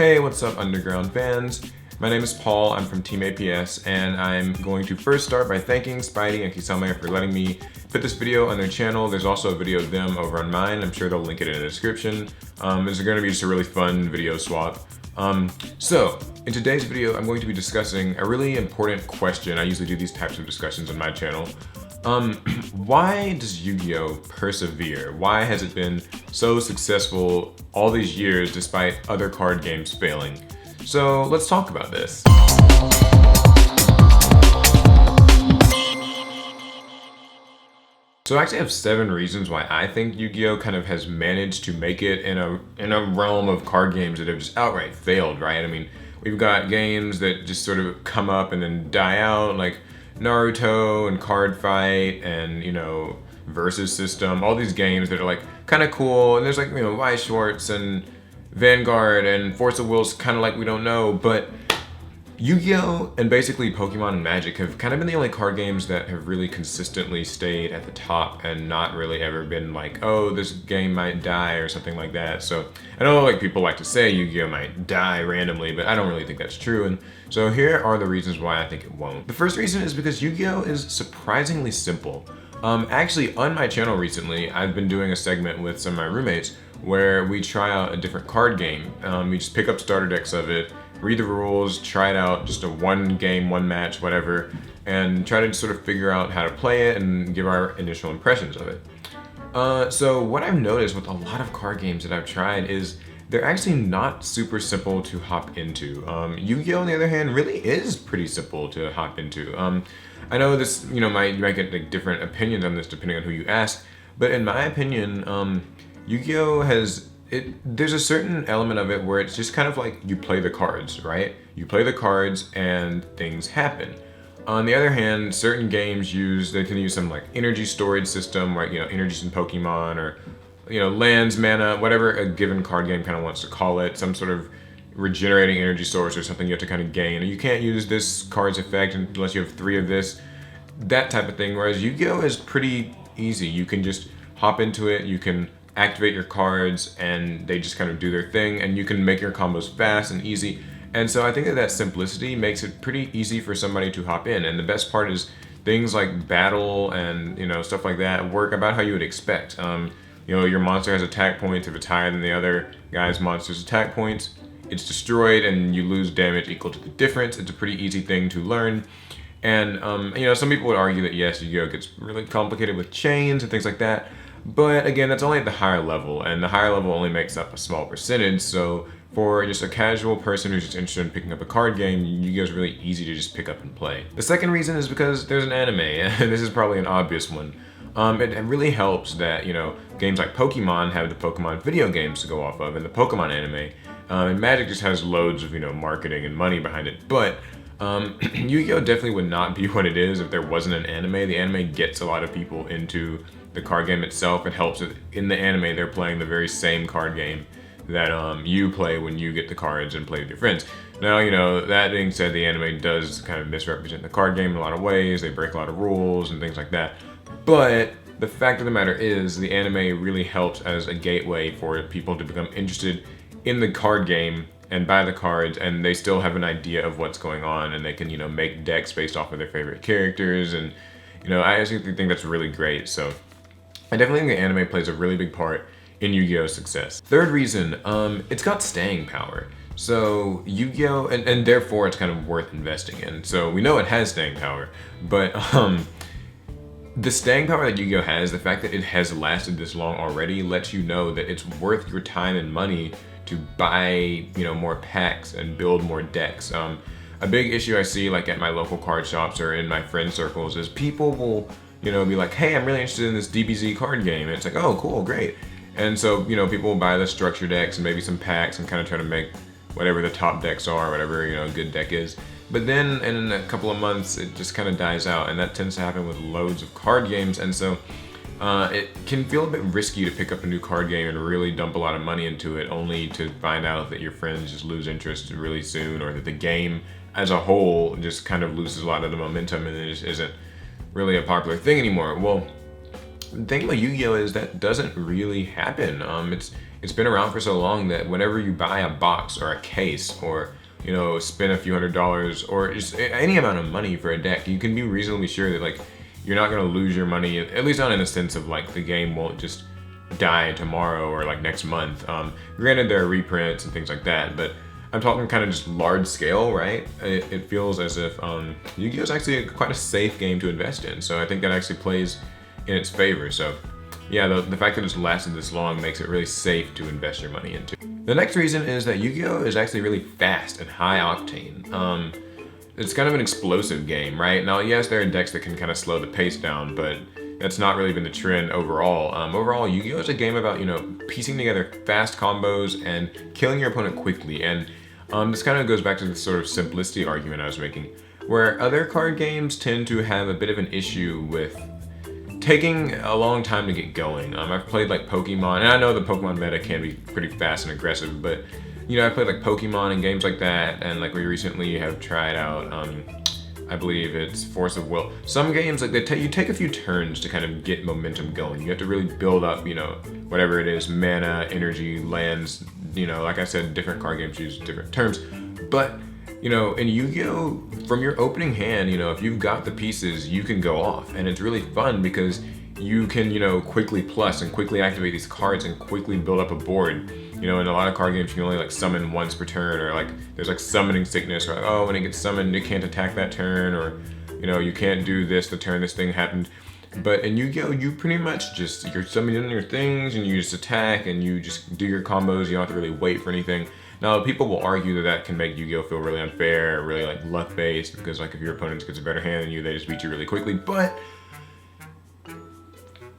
Hey, what's up, Underground fans? My name is Paul, I'm from TeamAPS, and I'm going to first start by thanking Spidey and Kisame for letting me put this video on their channel. There's also a video of them over on mine. I'm sure they'll link it in the description. It's going to be just a really fun video swap. So, in today's video, I'm going to be discussing a really important question. I usually do these types of discussions on my channel. Why does Yu-Gi-Oh! Persevere? Why has it been so successful all these years despite other card games failing? So let's talk about this. So I actually have 7 reasons why I think Yu-Gi-Oh! Kind of has managed to make it in a realm of card games that have just outright failed, right? I mean, we've got games that just sort of come up and then die out, like Naruto and Card Fight and, you know, Versus System, all these games that are like kind of cool, and there's like, you know, Weiss Schwartz and Vanguard and Force of Will's kind of like we don't know, but Yu-Gi-Oh! And basically Pokemon and Magic have kind of been the only card games that have really consistently stayed at the top and not really ever been like, oh, this game might die or something like that. So I know like people like to say Yu-Gi-Oh! Might die randomly, but I don't really think that's true. And so here are the reasons why I think it won't. The first reason is because Yu-Gi-Oh! Is surprisingly simple. Actually, on my channel recently, I've been doing a segment with some of my roommates where we try out a different card game. We just pick up starter decks of it, read the rules, try it out, just a one game, one match, whatever, and try to sort of figure out how to play it and give our initial impressions of it. So what I've noticed with a lot of card games that I've tried is they're actually not super simple to hop into. Yu-Gi-Oh! On the other hand really is pretty simple to hop into. I know this, you know, you might get like different opinions on this depending on who you ask, but in my opinion, Yu-Gi-Oh! There's a certain element of it where it's just kind of like you play the cards, right? You play the cards and things happen. On the other hand, certain games they can use some like energy storage system, like, you know, energies in Pokemon, or, you know, lands, mana, whatever a given card game kind of wants to call it, some sort of regenerating energy source or something you have to kind of gain. You can't use this card's effect unless you have 3 of this, that type of thing. Whereas Yu-Gi-Oh! Is pretty easy. You can just hop into it, you can activate your cards and they just kind of do their thing, and you can make your combos fast and easy. And so I think that simplicity makes it pretty easy for somebody to hop in. And the best part is things like battle and, you know, stuff like that work about how you would expect. You know, your monster has attack points. If it's higher than the other guy's monster's attack points, it's destroyed and you lose damage equal to the difference. It's a pretty easy thing to learn. And, you know, some people would argue that yes, Yu-Gi-Oh! Gets really complicated with chains and things like that. But again, that's only at the higher level, and the higher level only makes up a small percentage. So for just a casual person who's just interested in picking up a card game, Yu-Gi-Oh! Is really easy to just pick up and play. The second reason is because there's an anime, and this is probably an obvious one. It really helps that, you know, games like Pokemon have the Pokemon video games to go off of, and the Pokemon anime. And Magic just has loads of, you know, marketing and money behind it. But Yu-Gi-Oh! Definitely would not be what it is if there wasn't an anime. The anime gets a lot of people into the card game itself. It helps that in the anime they're playing the very same card game that you play when you get the cards and play with your friends. Now, you know, that being said, the anime does kind of misrepresent the card game in a lot of ways. They break a lot of rules and things like that. But the fact of the matter is the anime really helps as a gateway for people to become interested in the card game and buy the cards, and they still have an idea of what's going on, and they can, you know, make decks based off of their favorite characters. And, you know, I actually think that's really great. So I definitely think the anime plays a really big part in Yu-Gi-Oh's success. Third reason, it's got staying power. So Yu-Gi-Oh! And therefore it's kind of worth investing in. So we know it has staying power, but the staying power that Yu-Gi-Oh! Has, the fact that it has lasted this long already, lets you know that it's worth your time and money to buy, you know, more packs and build more decks. A big issue I see like at my local card shops or in my friend circles is people will, you know, be like, hey, I'm really interested in this DBZ card game. And it's like, oh, cool, great. And so, you know, people will buy the structure decks and maybe some packs and kind of try to make whatever the top decks are, whatever, you know, a good deck is. But then in a couple of months, it just kind of dies out. And that tends to happen with loads of card games. And so it can feel a bit risky to pick up a new card game and really dump a lot of money into it, only to find out that your friends just lose interest really soon, or that the game as a whole just kind of loses a lot of the momentum and it just isn't really a popular thing anymore. Well, the thing about Yu-Gi-Oh is that doesn't really happen. It's been around for so long that whenever you buy a box or a case or spend a few $100s or just any amount of money for a deck, you can be reasonably sure that like you're not gonna lose your money, at least not in the sense of like the game won't just die tomorrow or like next month. Granted, there are reprints and things like that, but I'm talking kind of just large scale, right? It feels as if Yu-Gi-Oh is actually quite a safe game to invest in. So I think that actually plays in its favor. So yeah, the fact that it's lasted this long makes it really safe to invest your money into. The next reason is that Yu-Gi-Oh is actually really fast and high octane. It's kind of an explosive game, right? Now, yes, there are decks that can kind of slow the pace down, but that's not really been the trend overall. Overall, Yu-Gi-Oh is a game about, piecing together fast combos and killing your opponent quickly. And this kind of goes back to the sort of simplicity argument I was making, where other card games tend to have a bit of an issue with taking a long time to get going. I've played like Pokemon, and I know the Pokemon meta can be pretty fast and aggressive, but I played like Pokemon and games like that, and like we recently have tried out, I believe it's Force of Will. Some games, like you take a few turns to kind of get momentum going. You have to really build up, whatever it is, mana, energy, lands, like I said, different card games use different terms. But, in Yu-Gi-Oh, from your opening hand, if you've got the pieces, you can go off. And it's really fun because you can, quickly plus and quickly activate these cards and quickly build up a board. In a lot of card games, you can only like summon once per turn, or like there's like summoning sickness, or like, oh, when it gets summoned, it can't attack that turn, or you can't do this the turn this thing happened. But in Yu-Gi-Oh, you pretty much you're summoning your things and you just attack and you just do your combos. You don't have to really wait for anything. Now, people will argue that that can make Yu-Gi-Oh feel really unfair, really like luck-based, because like if your opponent gets a better hand than you, they just beat you really quickly. But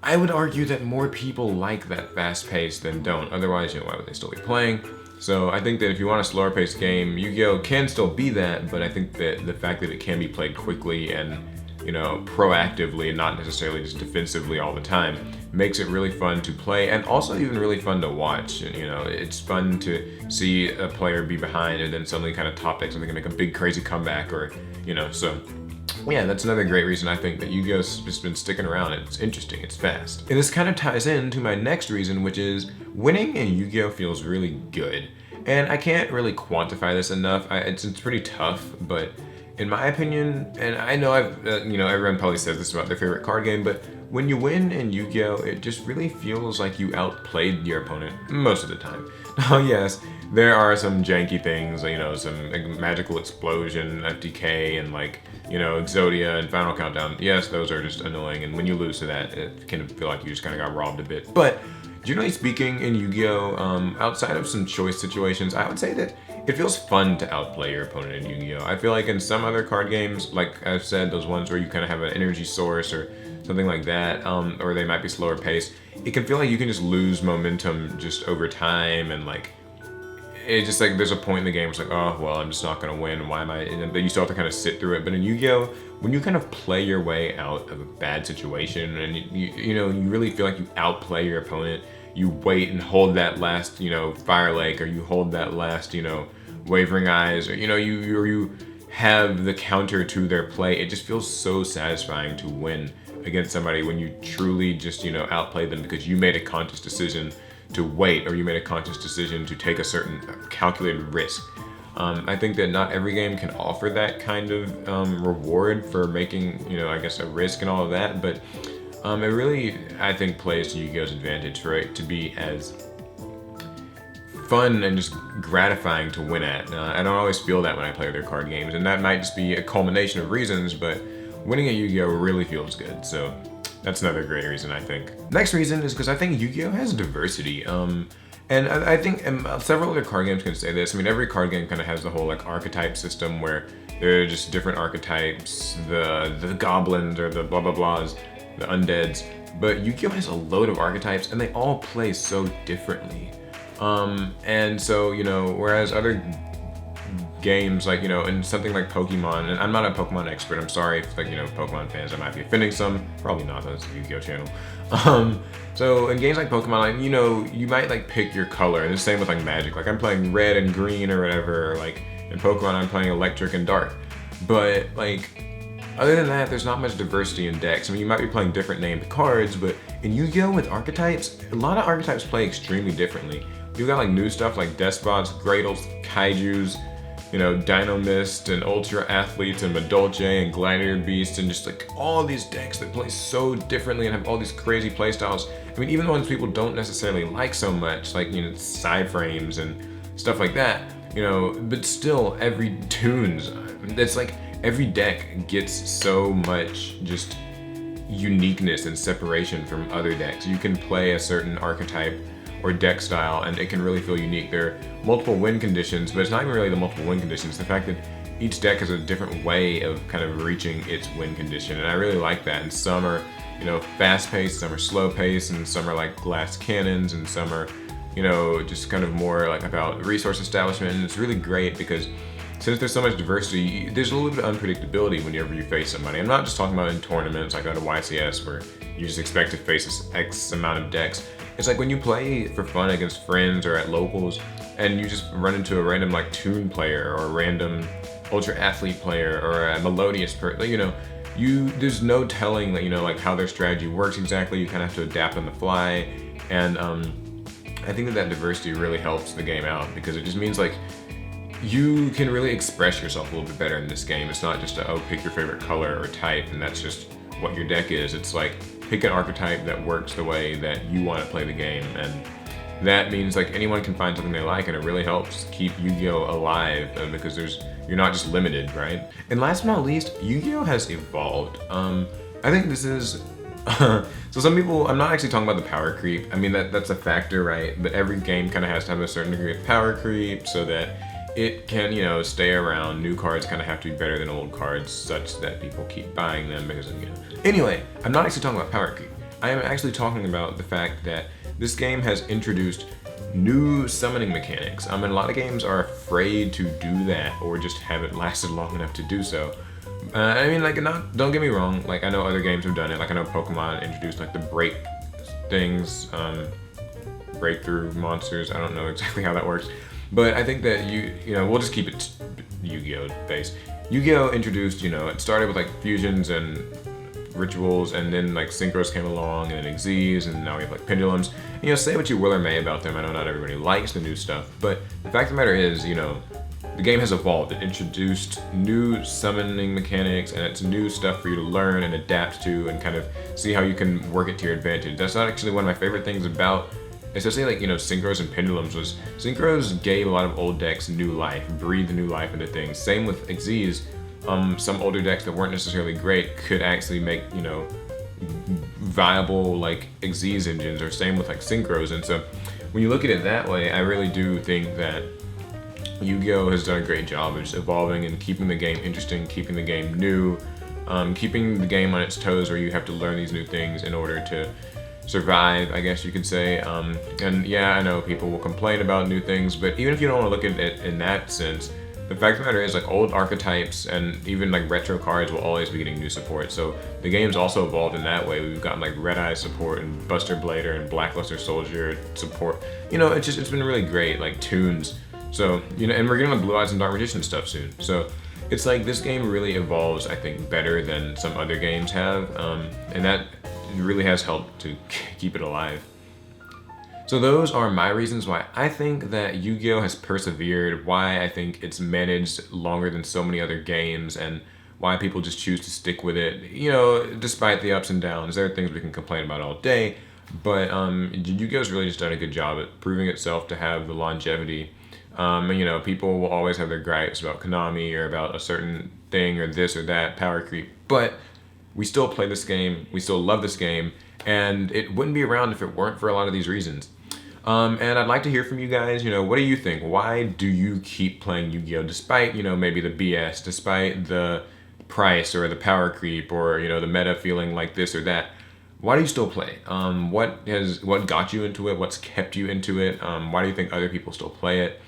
I would argue that more people like that fast pace than don't. Otherwise, why would they still be playing? So I think that if you want a slower paced game, Yu-Gi-Oh can still be that, but I think that the fact that it can be played quickly and, proactively and not necessarily just defensively all the time makes it really fun to play, and also even really fun to watch. It's fun to see a player be behind and then suddenly kind of top deck something and make a big crazy comeback, or, so. Yeah, that's another great reason I think that Yu-Gi-Oh's just been sticking around. It's interesting, it's fast. And this kind of ties into my next reason, which is winning in Yu-Gi-Oh feels really good. And I can't really quantify this enough. It's pretty tough, but in my opinion, and I know everyone probably says this about their favorite card game, but when you win in Yu-Gi-Oh, it just really feels like you outplayed your opponent most of the time. Now, yes, there are some janky things, some magical explosion, FTK, and like, Exodia and Final Countdown. Yes, those are just annoying, and when you lose to that, it can feel like you just kind of got robbed a bit. But generally speaking, in Yu-Gi-Oh, outside of some choice situations, I would say that it feels fun to outplay your opponent in Yu-Gi-Oh. I feel like in some other card games, like I've said, those ones where you kind of have an energy source or something like that, or they might be slower paced, it can feel like you can just lose momentum just over time, and like it's just like there's a point in the game where it's like, oh, well, I'm just not going to win. Why am I? But you still have to kind of sit through it. But in Yu-Gi-Oh, when you kind of play your way out of a bad situation and you really feel like you outplay your opponent, you wait and hold that last, Fire Lake, or you hold that last, Wavering Eyes, or, you have the counter to their play. It just feels so satisfying to win against somebody when you truly just, outplay them because you made a conscious decision to wait, or you made a conscious decision to take a certain calculated risk. I think that not every game can offer that kind of reward for making, I guess, a risk and all of that, but it really, I think, plays to Yu-Gi-Oh's advantage for it to be as fun and just gratifying to win at. I don't always feel that when I play other card games, and that might just be a culmination of reasons, but winning at Yu-Gi-Oh really feels good, so that's another great reason, I think. Next reason is because I think Yu-Gi-Oh has diversity. And I think several other card games can say this. I mean, every card game kind of has the whole like archetype system where there are just different archetypes, the goblins or the blah blah blahs, the undeads. But Yu-Gi-Oh has a load of archetypes and they all play so differently. And so, whereas other games like, in something like Pokemon, and I'm not a Pokemon expert, I'm sorry if Pokemon fans, I might be offending some, probably not, that's the Yu-Gi-Oh channel. So in games like Pokemon, you might pick your color, and the same with Magic, I'm playing red and green or whatever, in Pokemon I'm playing electric and dark. But other than that, there's not much diversity in decks. I mean, you might be playing different named cards, but In Yu-Gi-Oh! With archetypes, a lot of archetypes play extremely differently. You've got like new stuff like Despots, Gradles, Kaijus, you know, Dino Mist, and Ultra Athletes, and Madolche, and Gladiator Beasts, and just like all these decks that play so differently and have all these crazy playstyles. I mean, even the ones people don't necessarily like so much, like, you know, side frames and stuff like that, you know, but still, every tunes, it's like every deck gets so much just uniqueness and separation from other decks. You can play a certain archetype or deck style and it can really feel unique. There are multiple win conditions, but it's not even really the multiple win conditions. The fact that each deck has a different way of kind of reaching its win condition, and I really like that. And some are, you know, fast paced, some are slow paced, and some are like glass cannons, and some are, you know, just kind of more like about resource establishment. And it's really great because since there's so much diversity, there's a little bit of unpredictability whenever you face somebody. I'm not just talking about in tournaments like at a YCS where you just expect to face this X amount of decks. It's like when you play for fun against friends or at locals and you just run into a random like Toon player or a random Ultra Athlete player or a Melodious person, you know, there's no telling that, you know, like how their strategy works exactly. You kind of have to adapt on the fly. And I think that diversity really helps the game out because it just means like you can really express yourself a little bit better in this game. It's not just pick your favorite color or type and that's just what your deck is. It's like pick an archetype that works the way that you want to play the game, and that means like anyone can find something they like, and it really helps keep Yu-Gi-Oh! Alive because you're not just limited, right? And last but not least, Yu-Gi-Oh! Has evolved. I think this is so some people, I'm not actually talking about the power creep. I mean that's a factor, right? But every game kind of has to have a certain degree of power creep so that it can, you know, stay around. New cards kind of have to be better than old cards such that people keep buying them because of, you know. Anyway, I'm not actually talking about power creep. I am actually talking about the fact that this game has introduced new summoning mechanics. I mean, a lot of games are afraid to do that or just haven't lasted long enough to do so. I mean, like, don't get me wrong, like, I know other games have done it. Like, I know Pokemon introduced, like, the break things, breakthrough monsters. I don't know exactly how that works. But I think that you know, we'll just keep it Yu-Gi-Oh! Based. Yu-Gi-Oh! Introduced, you know, it started with, like, fusions and rituals, and then, like, synchros came along, and then Xyz, and now we have, like, pendulums. And, you know, say what you will or may about them. I know not everybody likes the new stuff, but the fact of the matter is, you know, the game has evolved. It introduced new summoning mechanics, and it's new stuff for you to learn and adapt to and kind of see how you can work it to your advantage. That's not actually one of my favorite things about, especially like, you know, synchros and pendulums, was synchros gave a lot of old decks new life, breathed new life into things. Same with Xyz. Some older decks that weren't necessarily great could actually make, you know, viable like Xyz engines, or same with like synchros. And so when you look at it that way, I really do think that Yu-Gi-Oh! Has done a great job of just evolving and keeping the game interesting, keeping the game new, keeping the game on its toes where you have to learn these new things in order to survive, I guess you could say. And yeah, I know people will complain about new things, but even if you don't want to look at it in that sense, the fact of the matter is, like, old archetypes and even like retro cards will always be getting new support. So the game's also evolved in that way. We've gotten like Red Eye support and Buster Blader and Blackluster Soldier support. You know, it's been really great, like tunes. So, you know, and we're getting like Blue Eyes and Dark Magician stuff soon. So it's like this game really evolves, I think, better than some other games have. And that really has helped to keep it alive. So those are my reasons why I think that Yu-Gi-Oh! Has persevered, why I think it's managed longer than so many other games, and why people just choose to stick with it, you know, despite the ups and downs. There are things we can complain about all day, but Yu-Gi-Oh's really just done a good job at proving itself to have the longevity. And, you know, people will always have their gripes about Konami or about a certain thing or this or that, power creep, but we still play this game, we still love this game, and it wouldn't be around if it weren't for a lot of these reasons. And I'd like to hear from you guys, you know, what do you think? Why do you keep playing Yu-Gi-Oh! Despite, you know, maybe the BS, despite the price or the power creep or, you know, the meta feeling like this or that? Why do you still play? What got you into it? What's kept you into it? Why do you think other people still play it?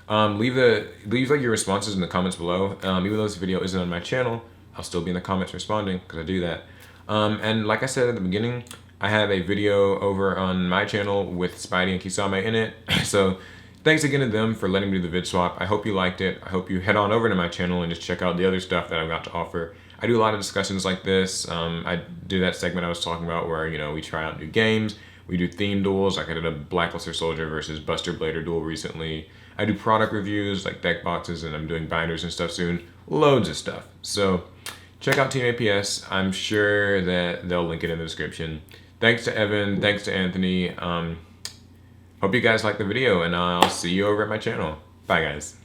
Leave like your responses in the comments below. Even though this video isn't on my channel, I'll still be in the comments responding because I do that. And like I said at the beginning, I have a video over on my channel with Spidey and Kisame in it. So thanks again to them for letting me do the vid swap. I hope you liked it. I hope you head on over to my channel and just check out the other stuff that I've got to offer. I do a lot of discussions like this. I do that segment I was talking about where, you know, we try out new games. We do theme duels, like I did a Blackluster Soldier versus Buster Blader duel recently. I do product reviews, like deck boxes, and I'm doing binders and stuff soon. Loads of stuff. So check out TeamAPS. I'm sure that they'll link it in the description. Thanks to Evan. Thanks to Anthony. Hope you guys like the video, and I'll see you over at my channel. Bye, guys.